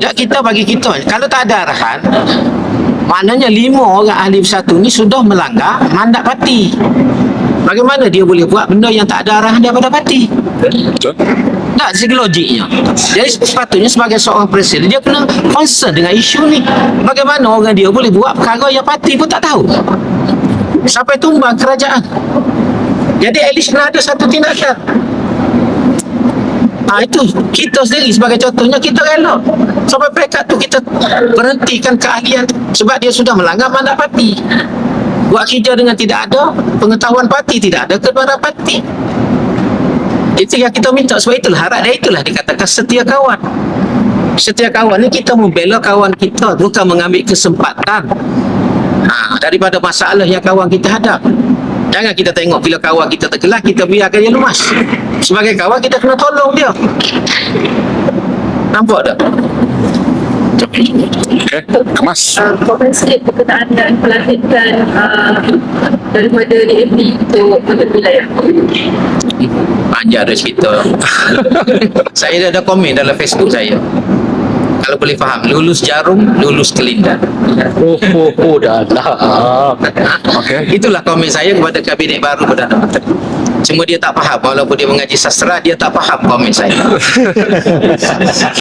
Ya, kita bagi kita, kalau tak ada arahan, maknanya 5 orang ahli bersatu ni sudah melanggar mandat parti. Bagaimana dia boleh buat benda yang tak ada arahan daripada parti? Betul. Tak, segi logiknya. Jadi sepatutnya sebagai seorang presiden, dia kena concern dengan isu ni. Bagaimana orang dia boleh buat perkara yang parti pun tak tahu, sampai tumbang kerajaan. Jadi at least kena ada satu tindakan. Itu kita sendiri sebagai contohnya, kita rela sampai peringkat tu kita berhentikan keahlian sebab dia sudah melanggar mandat parti, buat kerja dengan tidak ada pengetahuan parti, tidak ada kebenaran parti. Itu yang kita minta. Sebab itulah harap dia, itulah dikatakan setia kawan. Setia kawan ni kita membela kawan kita, bukan mengambil kesempatan daripada masalah yang kawan kita hadap. Jangan kita tengok bila kawan kita terkelas, kita biarkan dia lemas. Sebagai kawan, kita kena tolong dia. Nampak tak? Okey, kemas. Komen sikit berkenaan dan pelantikan daripada DAP untuk wilayah. Panjang ada cerita. Saya ada komen dalam Facebook saya. Kalau boleh faham, lulus jarum, lulus kelindan. Dah lah. Okey. Itulah komen saya kepada kabinet baru Perdana Menteri. Cuma dia tak faham, walaupun dia mengaji sastra, dia tak faham komen saya.